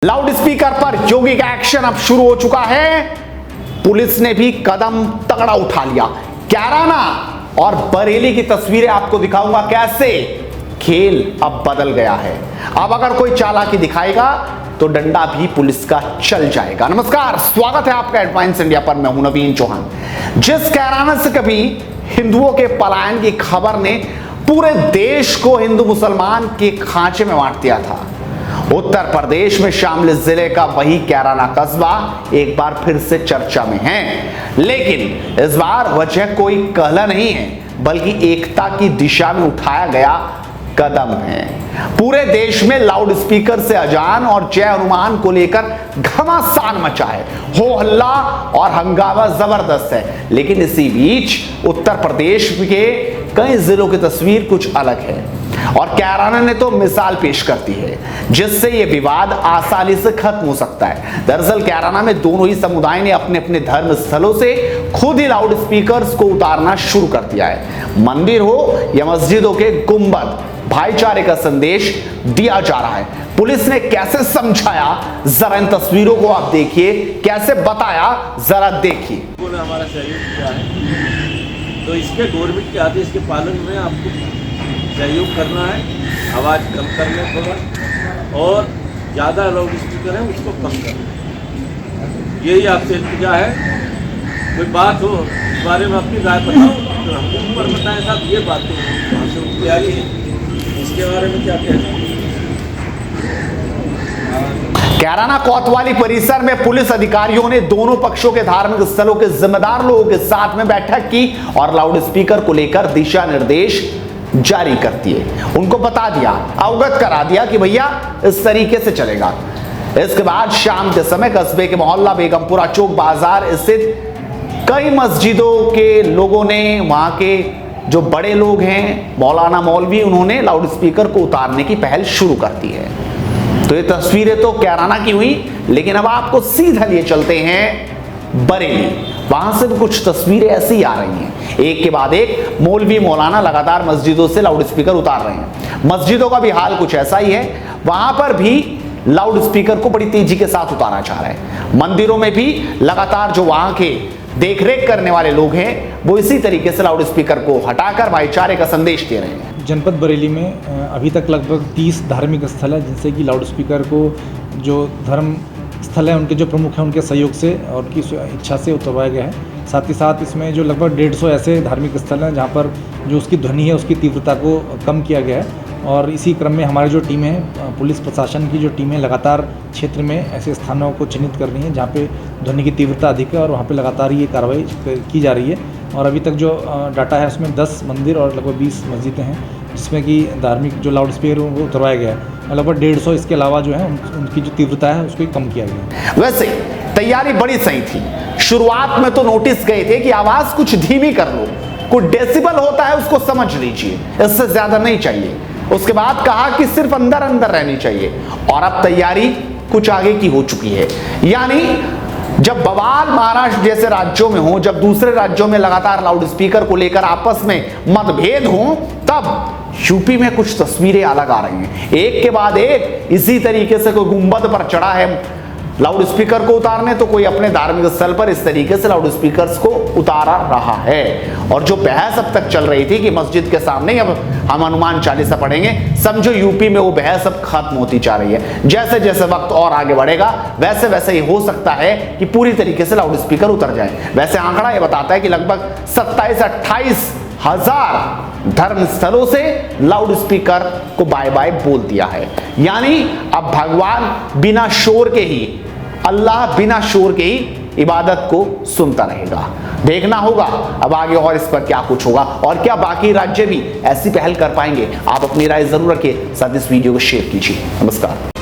Loud speaker पर योगी का action अब शुरू हो चुका है। पुलिस ने भी कदम तगड़ा उठा लिया। कैराना और बरेली की तस्वीरें आपको दिखाऊंगा कैसे खेल अब बदल गया है। अब अगर कोई चालाकी दिखाएगा तो डंडा भी पुलिस का चल जाएगा। नमस्कार, स्वागत है आपका एडवांस इंडिया पर। मैं हूं नवीन चौहान। जिस कैराना से कभी हिंदुओं के पलायन की खबर ने पूरे देश को हिंदू मुसलमान के खांचे में बांट दिया था, उत्तर प्रदेश में शामिल जिले का वही कैराना कस्बा एक बार फिर से चर्चा में है। लेकिन इस बार वजह कोई कहला नहीं है, बल्कि एकता की दिशा में उठाया गया कदम है। पूरे देश में लाउड स्पीकर से अजान और जय हनुमान को लेकर घमासान मचा है, हो हल्ला और हंगामा जबरदस्त है। लेकिन इसी बीच उत्तर प्रदेश के कई जिलों की तस्वीर कुछ अलग है और कैराना ने तो मिसाल पेश करती है जिससे यह विवाद आसानी से खत्म हो सकता है। दरअसल कैराना में दोनों ही समुदाय ने अपने अपने धर्म स्थलों से खुद ही लाउड स्पीकर्स को उतारना शुरू कर दिया है। मंदिर हो या मस्जिदों के गुंबद, भाईचारे का संदेश दिया जा रहा है। पुलिस ने कैसे समझाया, जरा इन तस्वीरों को आप देखिए, कैसे बताया जरा देखिए। हमारा सहयोग किया है तो इसके गवर्नमेंट के आदेश के पालन में आपको सहयोग करना है, आवाज़ कम करना थोड़ा, और ज़्यादा लाउड स्पीकर है उसको कम करना। यही आपसे इल्तिजा है। कोई बात हो इस बारे में अपनी राय बताओ तो हमको ऊपर बताएं साहब, ये बातें वहाँ से उठती आ रही है, इसके बारे में क्या कहते हैं। कैराना कोतवाली परिसर में पुलिस अधिकारियों ने दोनों पक्षों के धार्मिक स्थलों के जिम्मेदार लोगों के साथ में बैठक की और लाउड स्पीकर को लेकर दिशा निर्देश जारी कर दिए। उनको बता दिया, अवगत करा दिया कि भैया इस तरीके से चलेगा। इसके बाद शाम के समय कस्बे के मोहल्ला बेगमपुरा चौक बाजार स्थित कई मस्जिदों के लोगों ने, वहां के जो बड़े लोग हैं मौलाना मौलवी, उन्होंने लाउड स्पीकर को उतारने की पहल शुरू कर दी है। तो ये तस्वीरें तो कैराना की हुई, लेकिन अब आपको सीधा लिए चलते हैं बरेली। वहां से भी कुछ तस्वीरें ऐसी आ रही हैं, एक के बाद एक मौलवी मौलाना लगातार मस्जिदों से लाउड स्पीकर उतार रहे हैं। मस्जिदों का भी हाल कुछ ऐसा ही है, वहां पर भी लाउड स्पीकर को बड़ी तेजी के साथ उतारा जा रहा है। मंदिरों में भी लगातार जो वहां के देखरेख करने वाले लोग हैं वो इसी तरीके से लाउड स्पीकर को हटाकर भाईचारे का संदेश दे रहे हैं। जनपद बरेली में अभी तक लगभग 30 धार्मिक स्थल है जिनसे कि लाउड स्पीकर को जो धर्म स्थल है उनके जो प्रमुख हैं उनके सहयोग से और उनकी इच्छा से उतरवाया गया है। साथ ही साथ इसमें जो लगभग 150 ऐसे धार्मिक स्थल हैं जहाँ पर जो उसकी ध्वनि है उसकी तीव्रता को कम किया गया है। और इसी क्रम में हमारी जो टीम है, पुलिस प्रशासन की जो टीम है, लगातार क्षेत्र में ऐसे स्थानों को चिन्हित कर रही हैं जहाँ पे ध्वनि की तीव्रता अधिक है और वहाँ पे लगातार ये कार्रवाई की जा रही है। और अभी तक जो डाटा है उसमें 10 मंदिर और लगभग 20 मस्जिदें हैं जिसमें कि धार्मिक जो लाउड स्पीकर वो उतरवाया गया है। लगभग 150 इसके अलावा जो है उनकी जो तीव्रता है उसको कम किया गया है। वैसे तैयारी बड़ी सही थी। शुरुआत में तो नोटिस गए थे कि आवाज कुछ धीमी कर लो, कुछ डेसिबल होता है उसको समझ लीजिए, इससे ज्यादा नहीं चाहिए। उसके बाद कहा कि सिर्फ अंदर अंदर रहनी चाहिए, और अब तैयारी कुछ आगे की हो चुकी है। यानी जब बवाल महाराष्ट्र जैसे राज्यों में हो, जब दूसरे राज्यों में लगातार लाउड स्पीकर को लेकर आपस में मतभेद हो, तब यूपी में कुछ तस्वीरें अलग आ रही हैं। एक के बाद एक इसी तरीके से कोई गुंबद पर चढ़ा है लाउड स्पीकर को उतारने, तो कोई अपने धार्मिक स्थल पर इस तरीके से लाउड स्पीकर्स को उतारा रहा है। और जो बहस अब तक चल रही थी कि मस्जिद के सामने अब हम हनुमान चालीसा पढ़ेंगे, समझो यूपी में वो बहस अब खत्म होती जा रही है। जैसे जैसे वक्त और आगे बढ़ेगा वैसे वैसे ये हो सकता है कि पूरी तरीके से लाउड स्पीकर उतर जाए। वैसे आंकड़ा ये बताता है कि लगभग 27-28 हजार धर्म स्थलों से लाउड स्पीकर को बाय बाय बोल दिया है। यानी अब भगवान बिना शोर के ही, अल्लाह बिना शोर के ही इबादत को सुनता रहेगा। देखना होगा अब आगे और इस पर क्या कुछ होगा और क्या बाकी राज्य भी ऐसी पहल कर पाएंगे। आप अपनी राय जरूर रखिए, साथ इस वीडियो को शेयर कीजिए। नमस्कार।